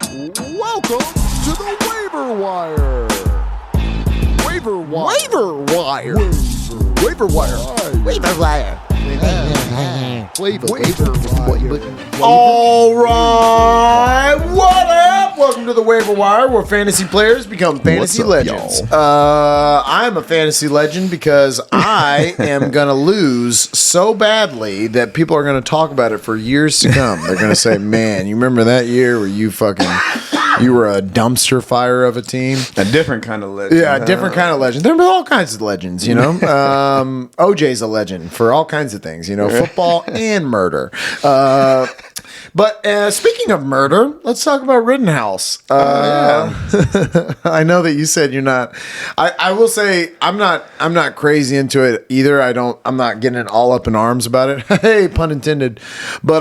Welcome to the Waiver Wire. Waiver Wire. Waiver Wire. Waiver Wire. Waiver Wire. All right, what up? Welcome to the Waiver Wire, where fantasy players become fantasy legends. I'm a fantasy legend because I am gonna lose so badly that people are gonna talk about it for years to come. They're gonna say, "Man, you remember that year where you were a dumpster fire of a team?" A different kind of legend. Yeah, a different kind of legend. There are all kinds of legends, you know. OJ's a legend for all kinds of things, you know, football and murder. But speaking of murder, let's talk about Rittenhouse. I know that you said you're not. I will say I'm not crazy into it either. I'm not getting all up in arms about it. Hey, pun intended. But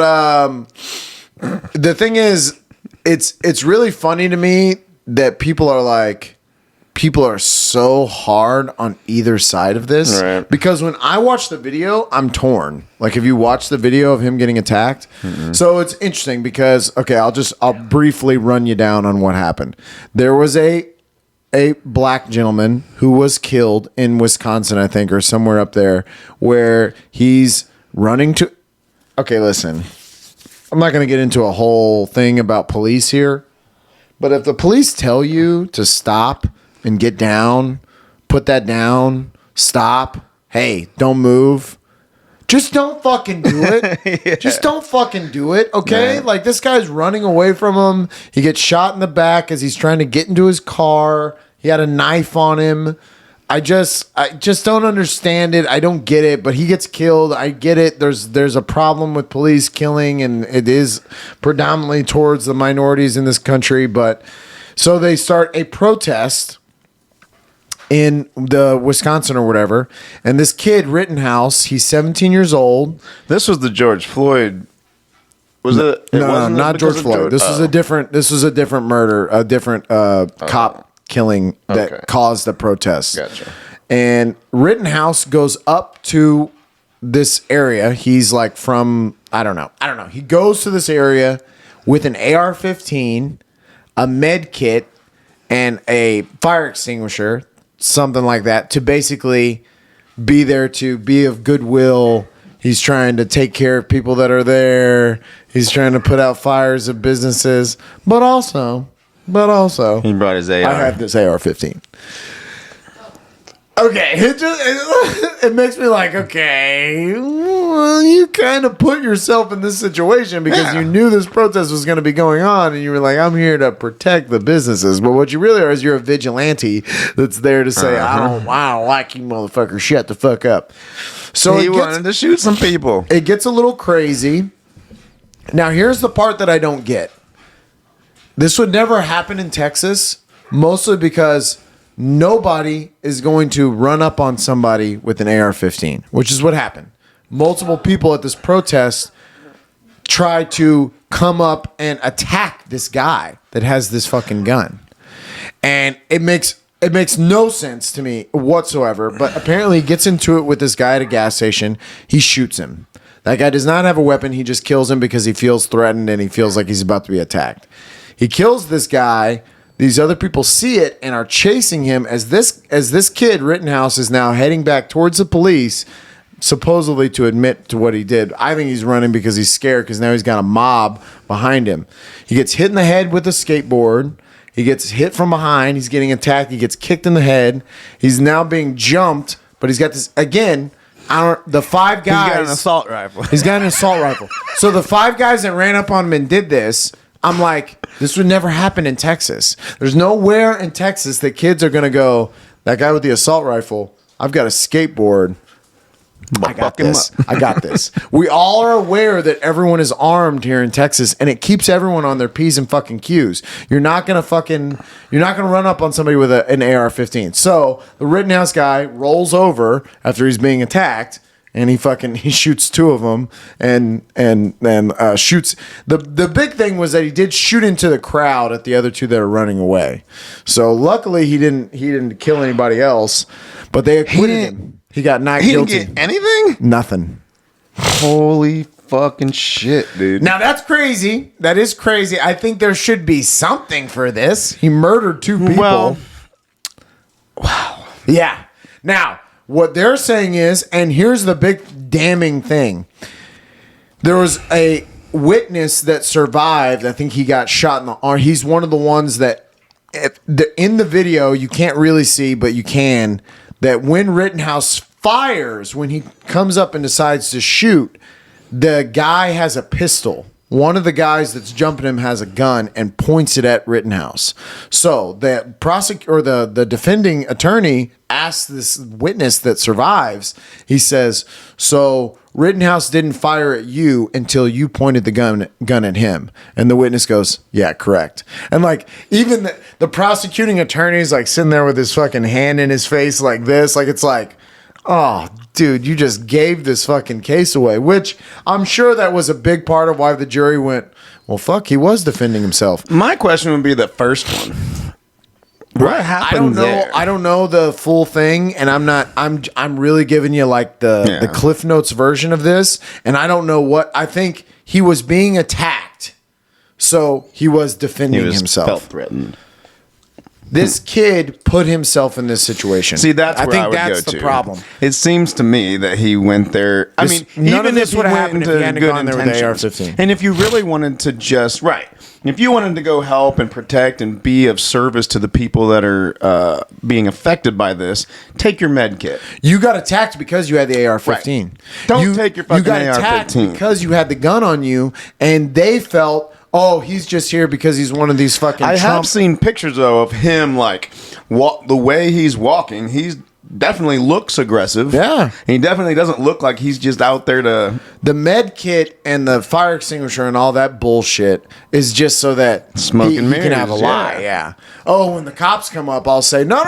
the thing is, it's really funny to me that people are so hard on either side of this. Right. Because when I watch the video, I'm torn. Like, if you watch the video of him getting attacked. So it's interesting because, okay, I'll briefly run you down on what happened. There was a black gentleman who was killed in Wisconsin, I think, or somewhere up there, where he's running to... Okay, listen. I'm not going to get into a whole thing about police here, but if the police tell you to stop and get down, put that down, stop, hey, don't move, just don't fucking do it. Yeah. Just don't fucking do it, okay? Man. Like, this guy's running away from him. He gets shot in the back as he's trying to get into his car. He had a knife on him. I just don't understand it. I don't get it, but he gets killed. I get it. There's a problem with police killing, and it is predominantly towards the minorities in this country. But so they start a protest in the Wisconsin or whatever, and this kid Rittenhouse, he's 17 years old. This was the George Floyd. Was it? No, not George Floyd. This was a different murder, a different cop killing that caused the protest. Gotcha. And Rittenhouse goes up to this area. He's like from, I don't know. He goes to this area with an AR-15, a med kit, and a fire extinguisher, something like that, to basically be there to be of goodwill. He's trying to take care of people that are there. He's trying to put out fires of businesses, but also he brought his AR. I have this AR-15. Okay, it makes me like, okay, well, you kind of put yourself in this situation because you knew this protest was going to be going on, and you were like, I'm here to protect the businesses. But what you really are is you're a vigilante that's there to say, I don't like you, motherfucker. Shut the fuck up. So he wanted to shoot some people. It gets a little crazy. Now, here's the part that I don't get. This would never happen in Texas, mostly because nobody is going to run up on somebody with an AR-15, which is what happened. Multiple people at this protest tried to come up and attack this guy that has this fucking gun. And it makes no sense to me whatsoever, but apparently he gets into it with this guy at a gas station. He shoots him. That guy does not have a weapon. He just kills him because he feels threatened and he feels like he's about to be attacked. He kills this guy. These other people see it and are chasing him as this kid, Rittenhouse, is now heading back towards the police, supposedly to admit to what he did. I think he's running because he's scared because now he's got a mob behind him. He gets hit in the head with a skateboard. He gets hit from behind. He's getting attacked. He gets kicked in the head. He's now being jumped, but he's got this, again, the five guys. He's got an assault rifle. He's got an assault rifle. So the five guys that ran up on him and did this, I'm like, this would never happen in Texas. There's nowhere in Texas that kids are going to go, that guy with the assault rifle, I've got a skateboard. I got this. I got this. We all are aware that everyone is armed here in Texas, and it keeps everyone on their P's and fucking Q's. You're not going to run up on somebody with an AR-15. So the Rittenhouse guy rolls over after he's being attacked, and he shoots two of them and shoots. The big thing was that he did shoot into the crowd at the other two that are running away. So luckily he didn't kill anybody else, but they acquitted him. He got not guilty. Didn't get anything? Nothing. Holy fucking shit, dude. Now that's crazy. That is crazy. I think there should be something for this. He murdered 2 people. Well, wow. Yeah. Now, what they're saying is, and here's the big damning thing. There was a witness that survived. I think he got shot in the arm. He's one of the ones that in the video you can't really see, but you can, that when Rittenhouse fires, when he comes up and decides to shoot, the guy has a pistol. One of the guys that's jumping him has a gun and points it at Rittenhouse. So the the defending attorney asks this witness that survives, he says, so Rittenhouse didn't fire at you until you pointed the gun at him. And the witness goes, yeah, correct. And like, even the prosecuting attorney's like sitting there with his fucking hand in his face like this. Like, it's like, oh, dude, you just gave this fucking case away, which I'm sure that was a big part of why the jury went, well, fuck, he was defending himself. My question would be the first one. What happened there? I don't know the full thing, and I'm really giving you like the Cliff Notes version of this, and I don't know what. I think he was being attacked, so he was defending himself. Felt threatened. This kid put himself in this situation. See, that's where I would that's go the to. problem. It seems to me that he went there. I mean, none even of this if would he have went happened if into he hadn't good gone there with the intentions, AR-15. and if you really wanted to just if you wanted to go help and protect and be of service to the people that are being affected by this, take your med kit. You got attacked because you had the AR-15. Right. Don't take your fucking AR-15. You got attacked because you had the gun on you, and they felt, oh, he's just here because he's one of these fucking I Trump. have seen pictures, though, of him, like, the way he's walking. He's definitely looks aggressive. Yeah. And he definitely doesn't look like he's just out there to... The med kit and the fire extinguisher and all that bullshit is just so that Smoke and he can mirrors, have a lie. Yeah. Oh, when the cops come up, I'll say, no.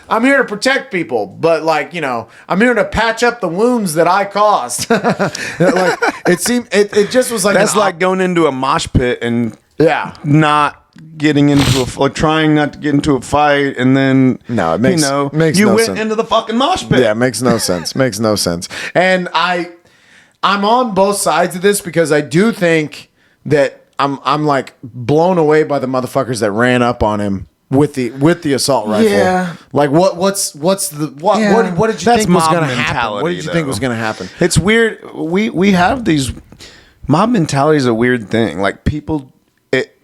I'm here to protect people, but like, you know, I'm here to patch up the wounds that I caused. Like, it just was like That's like going into a mosh pit and not getting into trying not to get into a fight, and then no, it makes makes you no went sense. into the fucking mosh pit. Yeah, it makes no sense. Makes no sense. And I'm on both sides of this because I do think that I'm like blown away by the motherfuckers that ran up on him with the assault rifle. Yeah. Like what did you think was going to happen? What did you think was going to happen? It's weird. We have these mob mentality is a weird thing. Like people,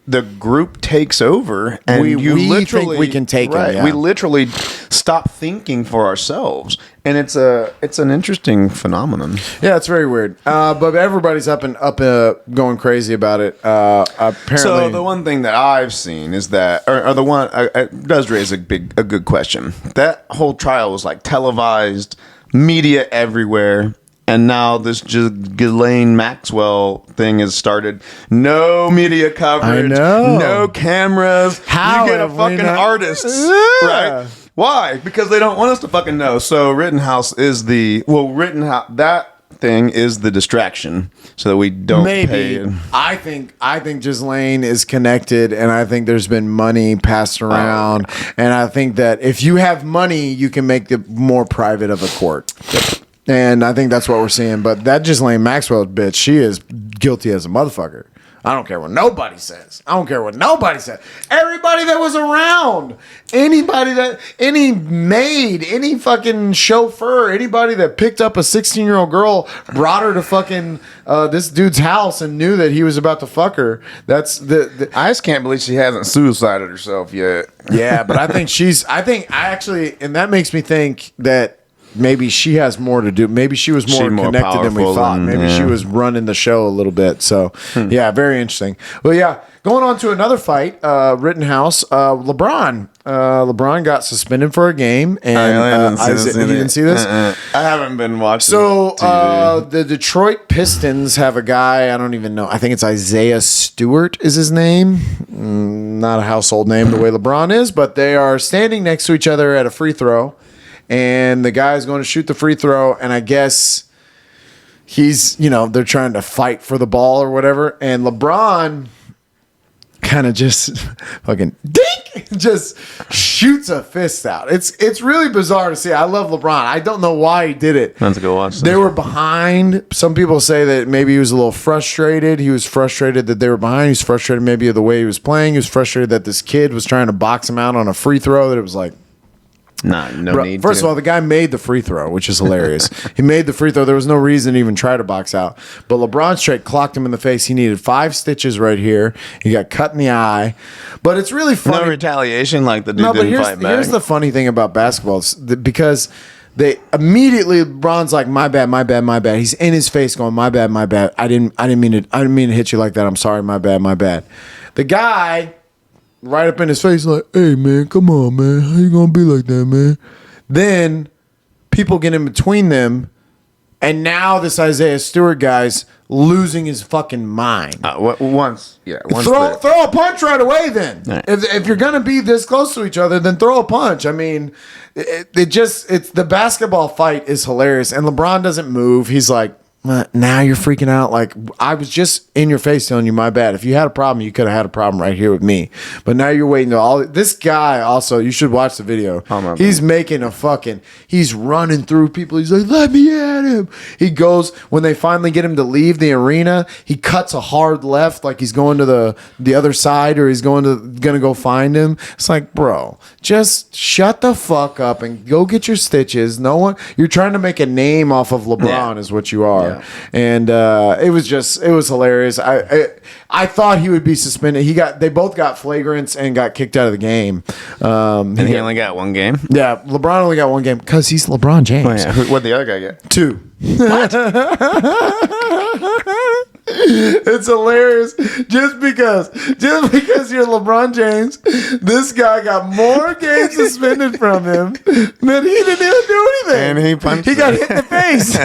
the group takes over, and we literally think we can take it. Yeah. We literally stop thinking for ourselves, and it's an interesting phenomenon. Yeah, it's very weird. But everybody's up going crazy about it. Apparently, so the one thing that I've seen is that, or the one it does raise a good question. That whole trial was like televised, media everywhere. And now this Ghislaine Maxwell thing has started. No media coverage. I know. No cameras. How you get a fucking artist, right? Why? Because they don't want us to fucking know. So Rittenhouse is that thing is the distraction, so that we don't pay. I think Ghislaine is connected, and I think there's been money passed around, and I think that if you have money, you can make it more private of a court. And I think that's what we're seeing. But that Ghislaine Maxwell bitch, she is guilty as a motherfucker. I don't care what nobody says. Everybody that was around, any maid, any fucking chauffeur, anybody that picked up a 16-year-old girl, brought her to fucking this dude's house and knew that he was about to fuck her. That's I just can't believe she hasn't suicided herself yet. Yeah, but I think and that makes me think that maybe she has more to do. Maybe she was more connected than we thought. Maybe she was running the show a little bit. So, yeah, very interesting. Well, yeah, going on to another fight, Rittenhouse, LeBron. LeBron got suspended for a game. And you didn't see this? I haven't been watching So, TV. the Detroit Pistons have a guy, I don't even know. I think it's Isaiah Stewart is his name. Not a household name the way LeBron is, but they are standing next to each other at a free throw. And the guy's going to shoot the free throw, and I guess they're trying to fight for the ball or whatever. And LeBron kind of just fucking dink, just shoots a fist out. It's really bizarre to see. I love LeBron. I don't know why he did it. Let's go watch. They were behind. Some people say that maybe he was a little frustrated. He was frustrated that they were behind. He was frustrated maybe of the way he was playing. He was frustrated that this kid was trying to box him out on a free throw. That it was like, no need. First of all, the guy made the free throw, which is hilarious. He made the free throw. There was no reason to even try to box out. But LeBron straight clocked him in the face. He needed 5 stitches right here. He got cut in the eye. But it's really funny. No retaliation like the dude didn't fight back. Here's the funny thing about basketball. Because they immediately, LeBron's like, my bad, my bad, my bad. He's in his face going, my bad, my bad. I didn't mean to hit you like that. I'm sorry, my bad, my bad. The guy right up in his face like, hey, man, come on, man. How you going to be like that, man? Then people get in between them, and now this Isaiah Stewart guy's losing his fucking mind. Once throw a punch right away then. Right. If you're going to be this close to each other, then throw a punch. I mean, it's the basketball fight is hilarious, and LeBron doesn't move. He's like, now you're freaking out. Like, I was just in your face telling you my bad. If you had a problem, you could have had a problem right here with me. But now you're waiting to all this guy. Also, you should watch the video. He's making he's running through people. He's like, let me at him. He goes, when they finally get him to leave the arena, he cuts a hard left, like he's going to the other side, or he's gonna go find him. It's like, bro, just shut the fuck up and go get your stitches. You're trying to make a name off of LeBron is what you are. Yeah. And it was hilarious. I thought he would be suspended. They both got flagrants and got kicked out of the game. And he only got 1 game. Yeah, LeBron only got 1 game because he's LeBron James. Oh, yeah. What'd the other guy get? 2. What? It's hilarious. Just because you're LeBron James, this guy got more games suspended from him than he didn't even do anything. And he got hit in the face.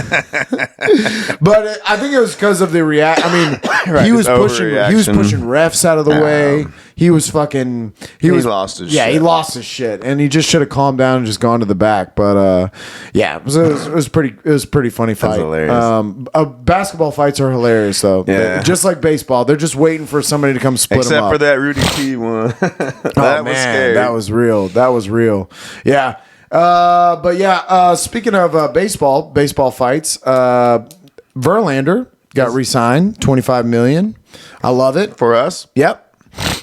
But I think it was because of the react. I mean, right, he was pushing refs out of the way. He was fucking. He lost his shit. Yeah, he lost his shit, and he just should have calmed down and just gone to the back. But yeah, it was pretty funny fight. That's hilarious. Basketball fights are hilarious though. Yeah. Just like baseball, they're just waiting for somebody to come split them up. Except for that Rudy P one. That was scary. That was real. Yeah. But yeah. Speaking of baseball fights, Verlander got re-signed, $25 million. I love it For us? Yep.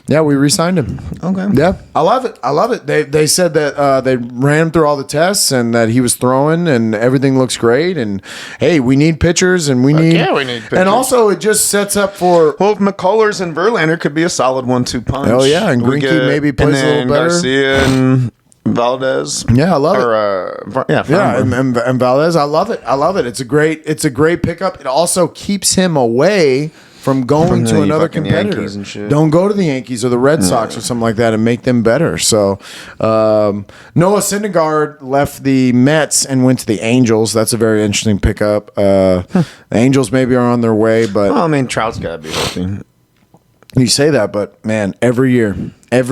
Yeah, we re-signed him. Okay. Yeah, I love it. They said that they ran him through all the tests and that he was throwing and everything looks great. And hey, we need pitchers and we need pitchers. And also it just sets up for if McCullers and Verlander could be a solid 1-2 punch. Oh yeah, and Greinke maybe plays a little better. Garcia and Valdez. Yeah, I love it. And Valdez, I love it. It's a great pickup. It also keeps him away from going to another competitor. Don't go to the Yankees or the Red Sox or something like that and make them better. So Noah Syndergaard left the Mets and went to the Angels. That's a very interesting pickup. The Angels maybe are on their way, but well, I mean, Trout's got to be healthy. You say that, but man, every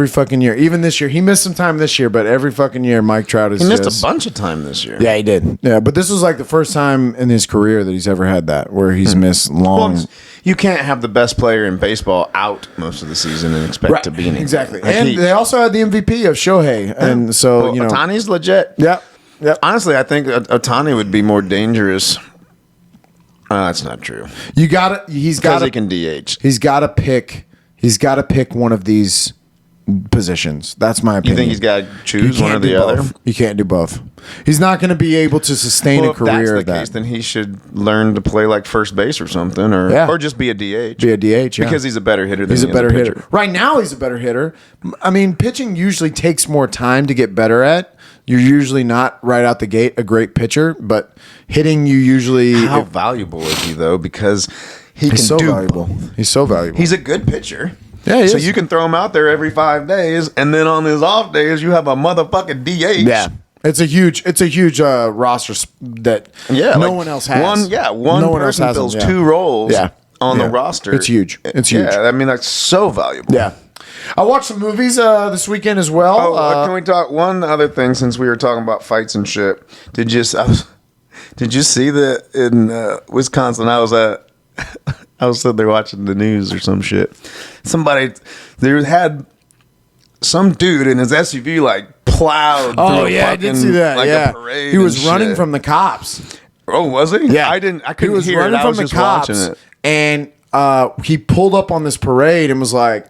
fucking year, even this year, he missed some time this year, but every fucking year, Mike Trout He missed a bunch of time this year. Yeah, he did. Yeah, but this was like the first time in his career that he's ever had that, where he's missed long. Well, you can't have the best player in baseball out most of the season and expect to be in it. Exactly. Like and they also had the MVP of Shohei, and so Ohtani's legit. Yeah. Honestly, I think Ohtani would be more dangerous. That's not true. He can DH. He's got to pick one of these positions. That's my opinion. You think he's got to choose one or the other? You can't do both. He's not going to be able to sustain a career. If that's the case, then he should learn to play like first base or something, or just be a DH. Be a DH, yeah. Because he's a better hitter than he's a better hitter. Right now, he's a better hitter. I mean, pitching usually takes more time to get better at. You're usually not right out the gate a great pitcher, but hitting you usually. How valuable is he though? Because he's so valuable. He's so valuable. He's a good pitcher. Yeah, so you can throw him out there every 5 days, and then on his off days, you have a motherfucking DH. Yeah, it's a huge roster that no one else has. One person fills 2 roles on the roster. It's huge. It's huge. Yeah, I mean that's so valuable. Yeah. I watched some movies this weekend as well. Can we talk one other thing since we were talking about fights and shit? Did you see that in Wisconsin? I was at I was sitting there watching the news or some shit. There had some dude in his SUV like plowed. Oh through yeah, I did see that. like yeah, a parade. He was and running shit. from the cops. Oh, was he? Yeah, I couldn't he was hear running it. I from was the just cops, watching it. and he pulled up on this parade and was like,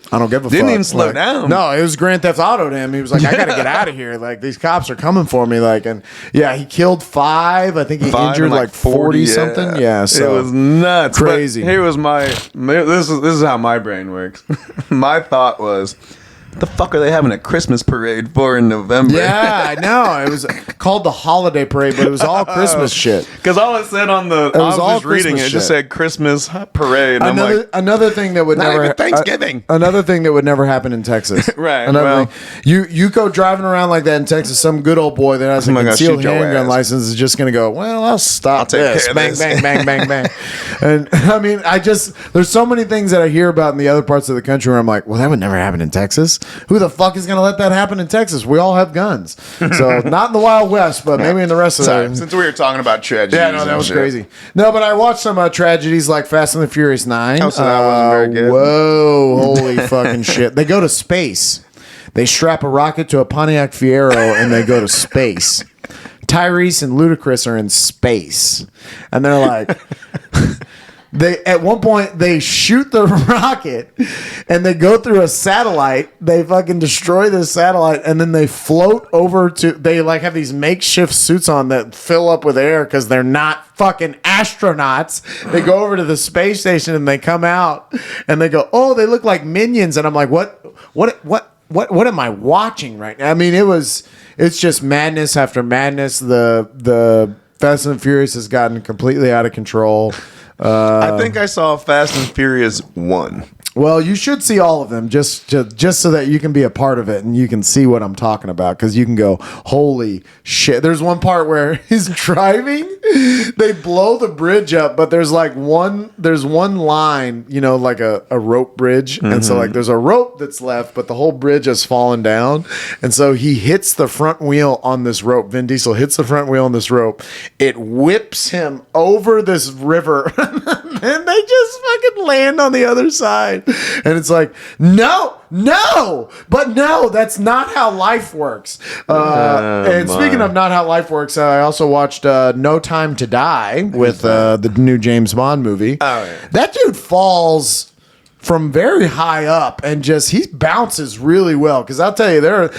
I don't give a fuck. Didn't even slow Like, down. No, it was Grand Theft Auto to him. He was like, I got to get out of here. Like, these cops are coming for me. Like, and yeah, he killed 5. I think he injured and, like 40 yeah. something. Yeah, so it was nuts. crazy. But here was this is how my brain works. My thought was, what the fuck are they having a Christmas parade for in November? Yeah, I know. It was called the holiday parade, but it was all Christmas shit. Because all it said on the, I was all just reading Christmas it just shit. said Christmas parade. And I'm like, Another thing that would not never even Thanksgiving. another thing that would never happen in Texas. Right, Another well. thing. You go driving around like that in Texas, some good old boy that has a Somebody gonna concealed shoot your handgun ass. license is just going to go, well, I'll stop take this. care of Bang, this. bang, bang, bang, bang. And I mean, there's so many things that I hear about in the other parts of the country where I'm like, well, that would never happen in Texas. Who the fuck is going to let that happen in Texas? We all have guns. So not in the Wild West, but maybe in the rest of sorry, the... since we were talking about tragedies. Yeah, no, that and was shit. crazy. No, but I watched some tragedies like Fast and the Furious 9. Oh, so that wasn't very good. Whoa, holy fucking shit. They go to space. They strap a rocket to a Pontiac Fiero and they go to space. Tyrese and Ludacris are in space. And they're like... At one point they shoot the rocket and they go through a satellite. They fucking destroy this satellite and then they float over to. They like have these makeshift suits on that fill up with air because they're not fucking astronauts. They go over to the space station and they come out and they go, oh, they look like minions. And I'm like, what am I watching right now? I mean, it's just madness after madness. The Fast and Furious has gotten completely out of control. I think I saw Fast and Furious 1. Well, you should see all of them just so that you can be a part of it and you can see what I'm talking about because you can go, holy shit. There's one part where he's driving, they blow the bridge up, but there's one line, like a rope bridge. And so like there's a rope that's left, but the whole bridge has fallen down. And so he hits the front wheel on this rope. Vin Diesel hits the front wheel on this rope. It whips him over this river and they just fucking land on the other side. And it's like, no, but that's not how life works. And speaking of not how life works, I also watched No Time to Die with the new James Bond movie. Oh, yeah. That dude falls from very high up and he bounces really well. Because I'll tell you,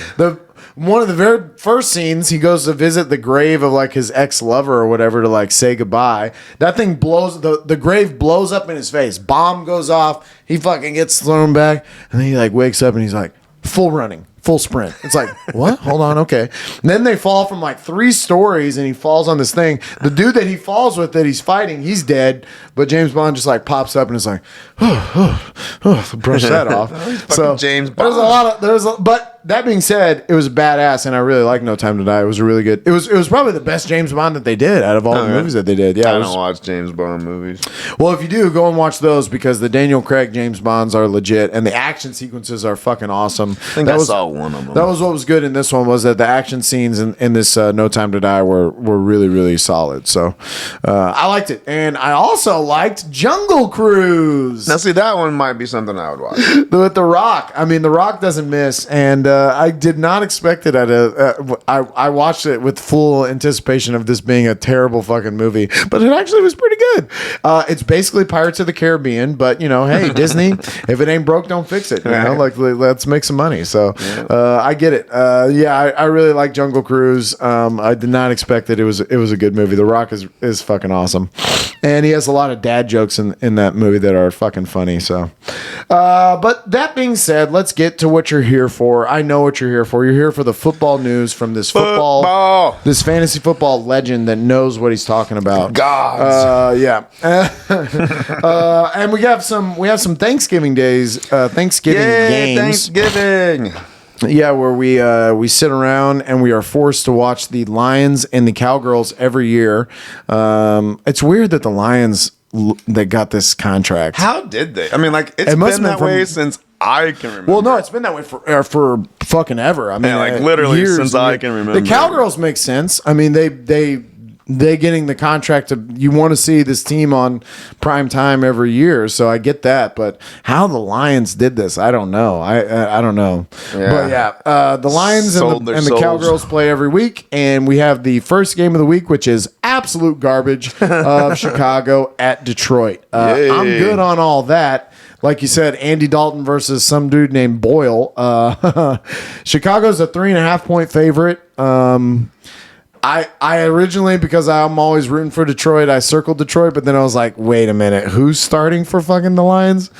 one of the very first scenes, he goes to visit the grave of like his ex-lover or whatever to like say goodbye. That thing blows, the grave blows up in his face. Bomb goes off. He fucking gets thrown back. And then he like wakes up and he's like, full running, full sprint. It's like, what? Hold on. Okay. And then they fall from like 3 stories and he falls on this thing. The dude that he falls with that he's fighting, he's dead. But James Bond just like pops up and is like, brush that off. So James Bond. But that being said, it was badass, and I really like No Time to Die. It was a really good. It was probably the best James Bond that they did out of all the movies that they did. Yeah, I don't watch James Bond movies. Well, if you do, go and watch those because the Daniel Craig James Bonds are legit, and the action sequences are fucking awesome. I think I saw one of them. That was what was good in this one was that the action scenes in this No Time to Die were really really solid. So I liked it, and I also liked Jungle Cruise. Now, see, that one might be something I would watch. With The Rock. I mean, The Rock doesn't miss, and I did not expect it I watched it with full anticipation of this being a terrible fucking movie, but it actually was pretty good. It's basically Pirates of the Caribbean, but hey, Disney, if it ain't broke, don't fix it. Like let's make some money. So I get it. I really like Jungle Cruise. I did not expect it. It was a good movie. The Rock is fucking awesome, and he has a lot of dad jokes in that movie that are fucking funny. So, but that being said, let's get to what you're here for. I know what you're here for. You're here for the football news from this this fantasy football legend that knows what he's talking about. And we have some Thanksgiving days, Thanksgiving games. Thanksgiving. Yeah, where we sit around and we are forced to watch the Lions and the Cowgirls every year. It's weird that the Lions that got this contract. How did they? I mean, like it's been that way since I can remember. Well, no, it's been that way for fucking ever. I mean, literally since I can remember. The Cowgirls make sense. I mean, they they getting the contract you want to see this team on prime time every year. So I get that, but how the Lions did this, I don't know. I don't know. Yeah. But yeah, the Lions and the souls. Cowgirls play every week, and we have the first game of the week, which is absolute garbage of Chicago at Detroit. I'm good on all that. Like you said, Andy Dalton versus some dude named Boyle. Chicago's a 3.5-point favorite. I originally, because I'm always rooting for Detroit, I circled Detroit, but then I was like, wait a minute, who's starting for fucking the Lions?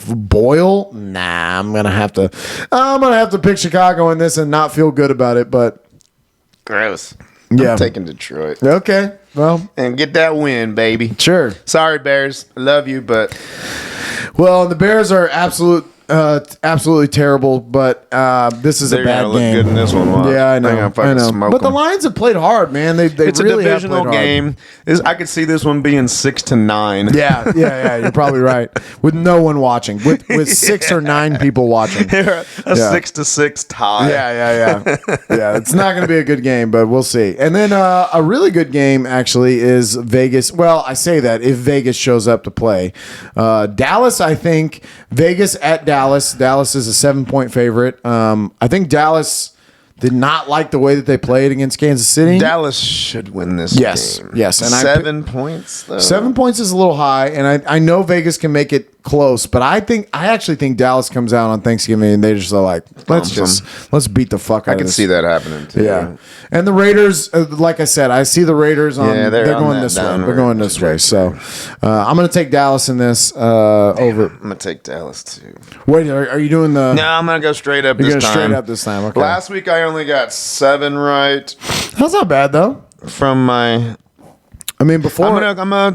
Boyle? Nah, I'm gonna have to pick Chicago in this and not feel good about it, but gross. Yeah. I'm taking Detroit. Okay. Well, and get that win, baby. Sure. Sorry, Bears. I love you, but the Bears are absolutely terrible, but this is a bad game. They're gonna look good in this one. Watch. Yeah, I know. Smoke but the them. Lions have played hard, man. It's really a divisional game. I could see this one being 6-9. Yeah. You're probably right. With no one watching, with 6 or 9 people watching, a 6-6 tie. Yeah. It's not going to be a good game, but we'll see. And then a really good game actually is Vegas. Well, I say that if Vegas shows up to play, Dallas. I think Vegas at Dallas. Dallas is a 7-point favorite. I think Dallas did not like the way that they played against Kansas City. Dallas should win this game. Yes. And 7 points, though. 7 points is a little high, and I know Vegas can make it close, but I actually think Dallas comes out on Thanksgiving and they just are like, let's beat the fuck out of this. I can see that happening too. Yeah. And the Raiders, like I said, I see the Raiders on. Yeah, they're going this way. They're going this way. So I'm going to take Dallas in this over. I'm going to take Dallas too. Wait, are you doing the? No, I'm going to go straight up. You're this time. Straight up this time. Okay. Last week I only got 7 right. That's not bad though. From my. I mean, before we're gonna.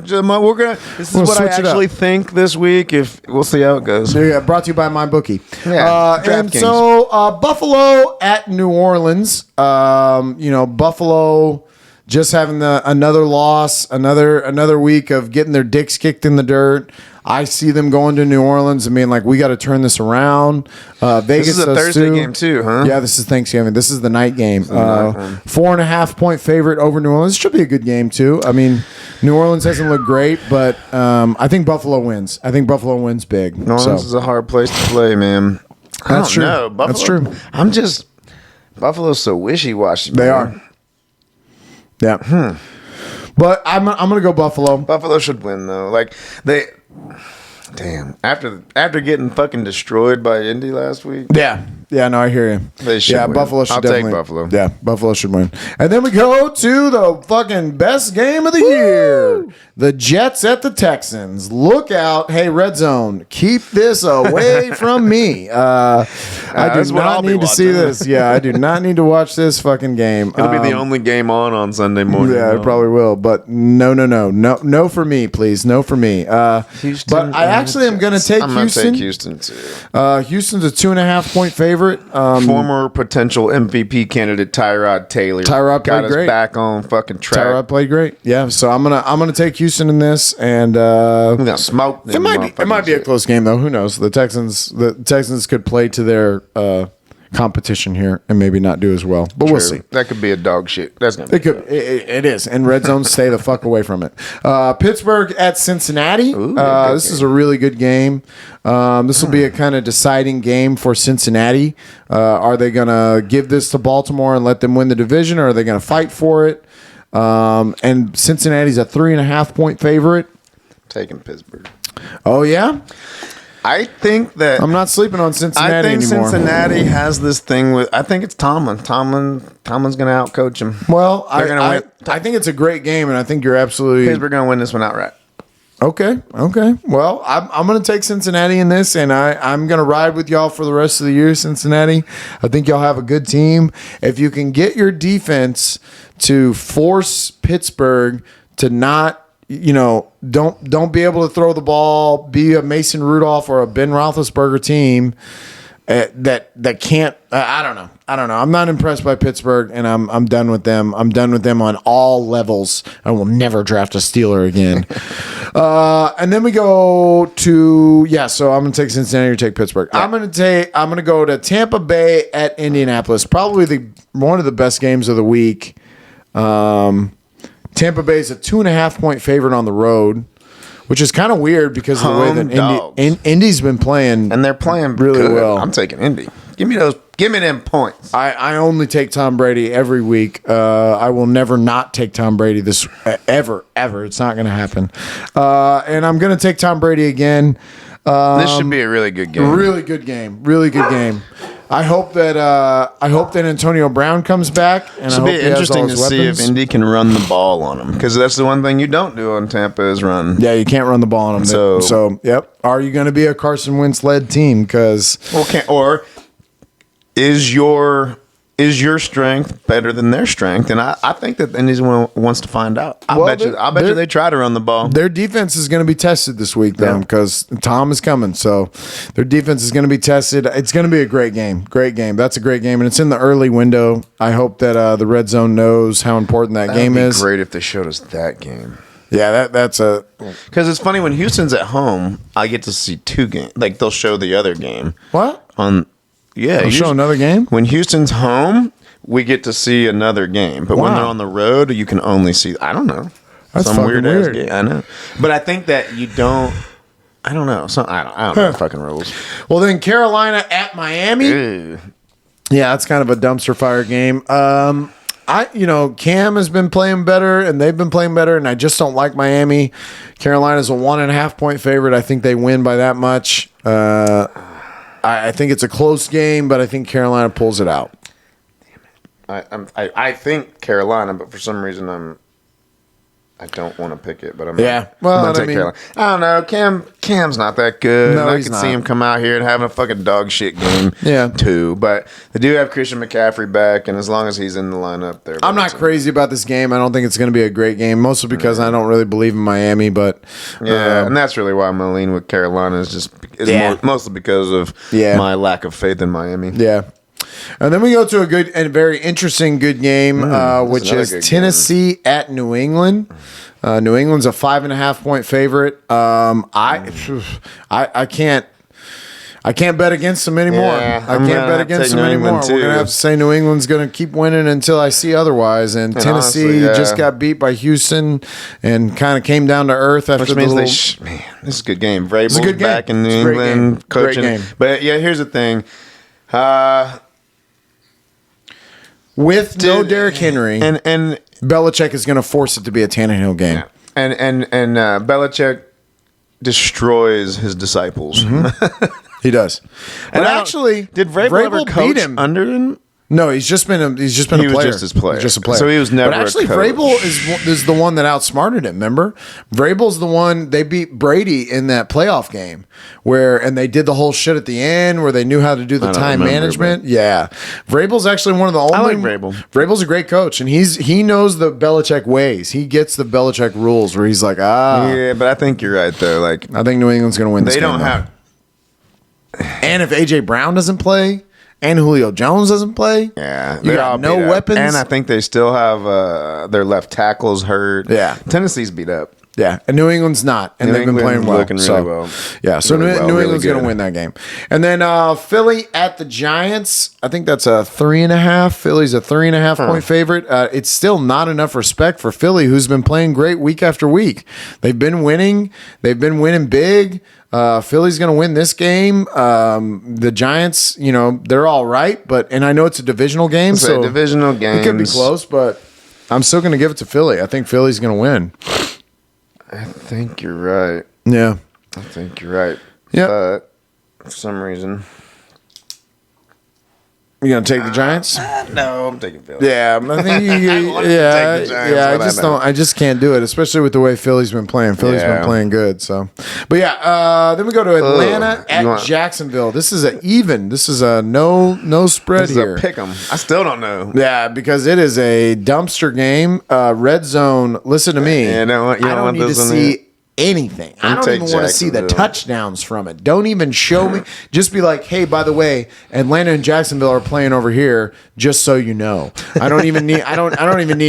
This is what I actually think this week. If we'll see how it goes. Yeah, brought to you by MyBookie. Yeah, and so Buffalo at New Orleans. Buffalo just having another loss, another week of getting their dicks kicked in the dirt. I see them going to New Orleans and being like, we got to turn this around. Vegas this is a Thursday game too, huh? Yeah, this is Thanksgiving. This is the night game. 4.5-point favorite over New Orleans. Should be a good game too. I mean, New Orleans hasn't looked great, but I think Buffalo wins. I think Buffalo wins big. New Orleans is a hard place to play, man. That's true. Buffalo, that's true. Buffalo's so wishy-washy. They are. Yeah. But I'm gonna go Buffalo. Buffalo should win though. Damn. After getting fucking destroyed by Indy last week. Yeah. Yeah, no, I hear you. They should win. Buffalo should definitely. I'll take Buffalo. Yeah, Buffalo should win. And then we go to the fucking best game of the year. The Jets at the Texans. Look out. Hey, Red Zone, keep this away from me. I do not need to see this. Yeah, I do not need to watch this fucking game. It'll be the only game on Sunday morning. Yeah, it probably will. But no for me, please. No for me. Houston, but I actually am going to take Houston. I'm going to take Houston too. Houston's a 2.5-point favorite. Former potential MVP candidate Tyrod Taylor. Tyrod played great. Back on fucking track. Tyrod played great. Yeah, so I'm gonna take Houston in this, and we're gonna smoke them. It might be a close game though. Who knows? The Texans could play to their competition here and maybe not do as well, but we'll see. That could be a dog shit. That's gonna. It is, and red zone, stay the fuck away from it. Pittsburgh at Cincinnati. This is a really good game. This will be a kind of deciding game for Cincinnati. Are they gonna give this to Baltimore and let them win the division, or are they gonna fight for it? And Cincinnati's a 3.5-point favorite. Taking Pittsburgh. Oh yeah. I think that I'm not sleeping on Cincinnati anymore. Cincinnati has this thing with. I think it's Tomlin. Tomlin's going to outcoach him. Well, I think it's a great game, and I think you're absolutely. Pittsburgh going to win this one outright. Okay. Well, I'm going to take Cincinnati in this, and I'm going to ride with y'all for the rest of the year, Cincinnati. I think y'all have a good team. If you can get your defense to force Pittsburgh to not. Don't be able to throw the ball, be a Mason Rudolph or a Ben Roethlisberger team that can't. I don't know. I'm not impressed by Pittsburgh, and I'm done with them. I'm done with them on all levels. I will never draft a Steeler again. And then we go to So I'm gonna take Cincinnati or take Pittsburgh. Yeah. I'm gonna go to Tampa Bay at Indianapolis. Probably one of the best games of the week. Tampa Bay's a 2.5-point favorite on the road, which is kind of weird because of the way that Indy's been playing. And they're playing really good. well. I'm taking Indy. Give me them points. I only take Tom Brady every week. I will never not take Tom Brady ever. It's not going to happen. And I'm going to take Tom Brady again. This should be a really good game. Really good game. I hope that Antonio Brown comes back. And It'll be interesting to see if Indy can run the ball on him, because that's the one thing you don't do on Tampa is run. Yeah, you can't run the ball on them. So yep. Are you going to be a Carson Wentz led team? Or is your strength better than their strength? And I think that Indy wants to find out. I bet you they try to run the ball. Their defense is going to be tested this week, though, because Tom is coming. So their defense is going to be tested. It's going to be a great game. That's a great game, and it's in the early window. I hope that the red zone knows how important that game is. Great if they showed us that game. Yeah, that's a because it's funny when Houston's at home. I get to see two games. Like they'll show the other game. What on? Yeah, they'll show another game. When Houston's home, we get to see another game. But when they're on the road, you can only see. I don't know. That's some weird ass game. I know, but I think that you don't. I don't know. I don't know the fucking rules. Well, then Carolina at Miami. Ew. Yeah, it's kind of a dumpster fire game. Cam has been playing better, and they've been playing better, and I just don't like Miami. Carolina's a 1.5-point favorite. I think they win by that much. I think it's a close game, but I think Carolina pulls it out. Damn it! I think Carolina, but for some reason I don't want to pick it, but I'm yeah. Well, I'm gonna take Carolina. I don't know. Cam's not that good. No, I he's can not. see him come out here and having a fucking dog shit game. Yeah. Too. But they do have Christian McCaffrey back, and as long as he's in the lineup, there. I'm not crazy about this game. I don't think it's going to be a great game, mostly because I don't really believe in Miami. But and that's really why I'm gonna lean with Carolina. Mostly because of my lack of faith in Miami. Yeah. And then we go to a good and very interesting good game, which is Tennessee at New England. New England's a 5.5-point favorite. I can't bet against them anymore. Yeah, I can't bet against them anymore. We're gonna have to say New England's gonna keep winning until I see otherwise. And Tennessee just got beat by Houston and kind of came down to earth after. Which means this is a good game. Vrabel's back in New England coaching. Great game. But yeah, here's the thing. With no Derrick Henry, and Belichick is going to force it to be a Tannehill game. Yeah. And Belichick destroys his disciples. Mm-hmm. He does. And actually, did Vrabel ever coach under him? No, he's just been a player. He was just his player. Just a player. So he was never. But actually, a coach. Vrabel is the one that outsmarted him. Remember, Vrabel's the one they beat Brady in that playoff game and they did the whole shit at the end where they knew how to do the time management. Yeah, Vrabel's actually one of the only. I like Vrabel. Vrabel's a great coach, and he knows the Belichick ways. He gets the Belichick rules where he's like, Yeah, but I think you're right though. Like, I think New England's going to win. This They game, don't have. And if AJ Brown doesn't play. And Julio Jones doesn't play. Yeah, you got no weapons. And I think they still have their left tackles hurt. Yeah, Tennessee's beat up. Yeah, and New England's not, and they've been playing well. Looking really well. Yeah, so New England's going to win that game. And then Philly at the Giants. I think that's a 3.5. Philly's a 3.5-point favorite. It's still not enough respect for Philly, who's been playing great week after week. They've been winning. They've been winning big. Philly's going to win this game. The Giants, they're all right, and I know it's a divisional game, so divisional games. It could be close, but I'm still going to give it to Philly. I think Philly's going to win. I think you're right. Yeah. I think you're right. Yeah. But for some reason. You going to take the Giants? No, I'm taking Philly. Yeah. I think I just can't do it, especially with the way Philly's been playing. Philly's been playing good. So, but then we go to Atlanta at Jacksonville. This is an even. This is a no spread here. Pick 'em. I still don't know. Yeah, because it is a dumpster game. Red zone. Listen to me. Yeah, I don't need to see anything. I don't even want to see the touchdowns from it. Don't even show me. Just be like, hey, by the way, Atlanta and Jacksonville are playing over here, just so you know. I don't even need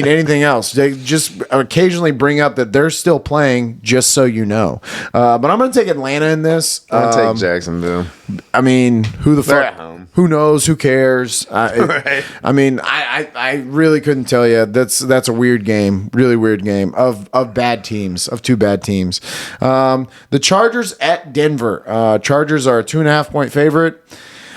anything else. They just occasionally bring up that they're still playing, just so you know. But I'm going to take Atlanta in this. I'm going to take Jacksonville. I mean, who the They're fuck? at home. Who knows? Who cares? Right. I mean, I really couldn't tell you. That's a weird game, really weird game of bad teams, of two bad teams. The Chargers at Denver. Chargers are a 2.5-point favorite.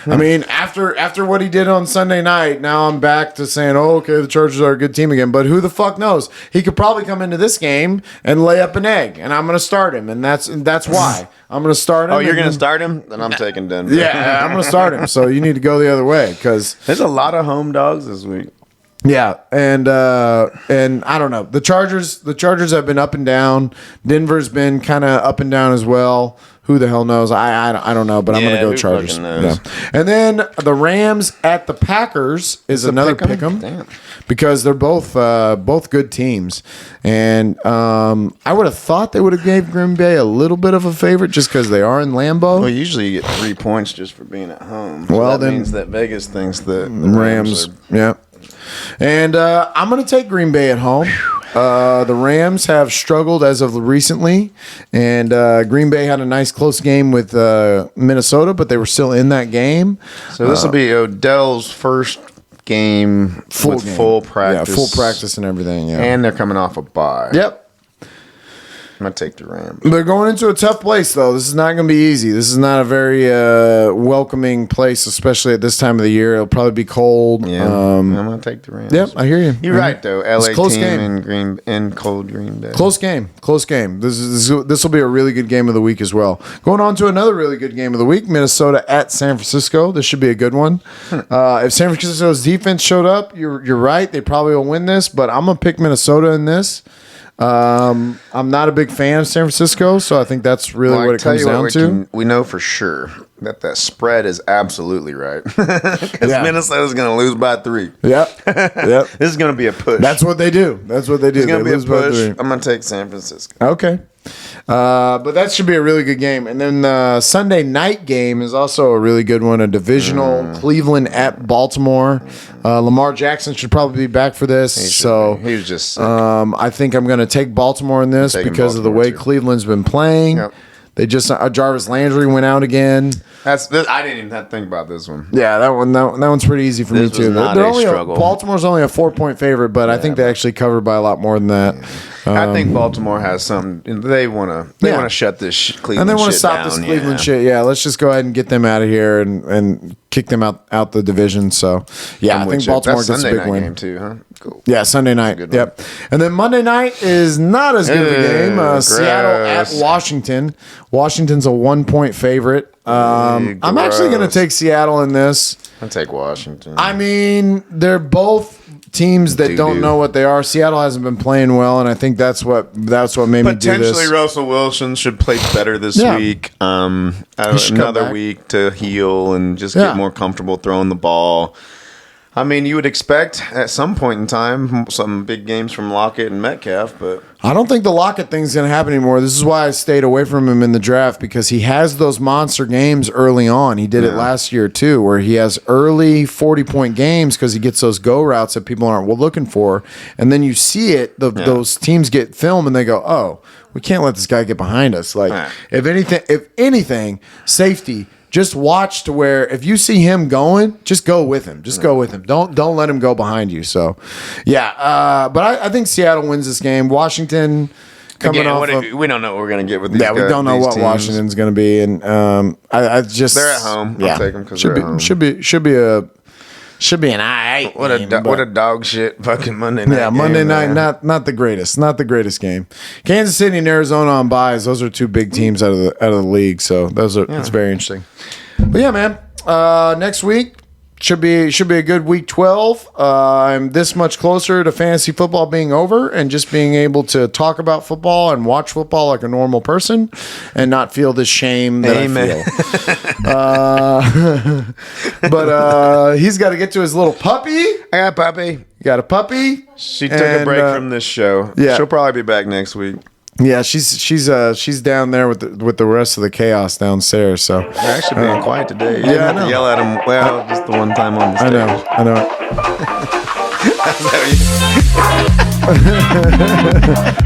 I mean, after what he did on Sunday night, now I'm back to saying, oh, okay, the Chargers are a good team again. But who the fuck knows? He could probably come into this game and lay up an egg, and I'm going to start him, and that's why I'm going to start him. Oh, you're going to start him? Then I'm taking Denver. Yeah, I'm going to start him. So you need to go the other way because there's a lot of home dogs this week. yeah, and I don't know. The Chargers have been up and down. Denver's been kind of up and down as well. Who the hell knows? I don't know, but I'm going to go Chargers. Yeah. And then the Rams at the Packers is another pick 'em because they're both good teams. And I would have thought they would have gave Green Bay a little bit of a favorite just because they are in Lambeau. Well, usually you get 3 points just for being at home. So Well, that then- means that Vegas thinks that the Rams, yeah. And I'm going to take Green Bay at home. The Rams have struggled as of recently, and Green Bay had a nice close game with Minnesota, but they were still in that game. So this will be Odell's first game with game. full practice. Yeah, full practice and everything. Yeah. And they're coming off a bye. Yep. I'm going to take the Rams. They're going into a tough place, though. This is not going to be easy. This is not a very welcoming place, especially at this time of the year. It'll probably be cold. Yeah, I'm going to take the Rams. Yep, I hear you. You're right, though. LA close team game. in cold Green Bay. Close game. This will be a really good game of the week as well. Going on to another really good game of the week, Minnesota at San Francisco. This should be a good one. If San Francisco's defense showed up, you're right. They probably will win this, but I'm going to pick Minnesota in this. I'm not a big fan of San Francisco, so I think that's really what it comes down to. We know for sure that spread is absolutely right. Because Minnesota's going to lose by 3. Yep. This is going to be a push. That's what they do. It's going to be a push. I'm going to take San Francisco. Okay. But that should be a really good game. And then the Sunday night game is also a really good one, a divisional Cleveland at Baltimore. Lamar Jackson should probably be back for this. He was just sick. I think I'm going to take Baltimore in this because of the way Cleveland's been playing. Yep. They just Jarvis Landry went out again. I didn't even have to think about this one. Yeah, that one's pretty easy for me too. They're only struggle. Baltimore's only a 4-point favorite, but I think they actually covered by a lot more than that. I think Baltimore has something. They want to shut this Cleveland and they want to shit stop down. this Cleveland shit. Yeah, let's just go ahead and get them out of here and kick them out the division. So I think Baltimore gets a big win. Game too, huh? Cool. Yeah, Sunday night. Yep. And then Monday night is not as good of a game. Seattle at Washington. Washington's a 1-point favorite. I'm actually going to take Seattle in this. I'll take Washington. I mean, they're both teams that don't know what they are. Seattle hasn't been playing well, and I think that's what made me do this. Potentially, Russell Wilson should play better this week. Another week to heal and just get more comfortable throwing the ball. I mean, you would expect at some point in time some big games from Lockett and Metcalf, but I don't think the Lockett thing's going to happen anymore. This is why I stayed away from him in the draft, because he has those monster games early on. He did it last year too, where he has early 40-point games because he gets those go routes that people aren't looking for, and then you see it. Those teams get film and they go, "Oh, we can't let this guy get behind us." Like if anything, safety. Just watch to where if you see him going, just go with him. Just go with him. Don't let him go behind you. So, but I think Seattle wins this game. Washington coming off. We don't know what we're gonna get with these. Yeah, we don't know what teams. Washington's gonna be, and I just they're at home. I'll take them because they're at home. Should be an I. What a dog shit fucking Monday night. Yeah, Monday night, not the greatest, game. Kansas City and Arizona on buys. Those are two big teams out of the league. So that's very interesting. But yeah, man. Next week should be a good week 12. I'm this much closer to fantasy football being over and just being able to talk about football and watch football like a normal person and not feel this shame that I feel. But he's got to get to his little puppy. I got a puppy. You got a puppy? She took a break from this show. Yeah. She'll probably be back next week. Yeah, she's down there with the rest of the chaos downstairs. So they're actually being quiet today. You I have know. to yell at them. Well, just the one time on the stage. I know.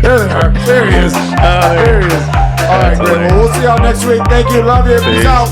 There they are. There he is. There he is. All right, great. Well, we'll see y'all next week. Thank you. Love you. Peace out.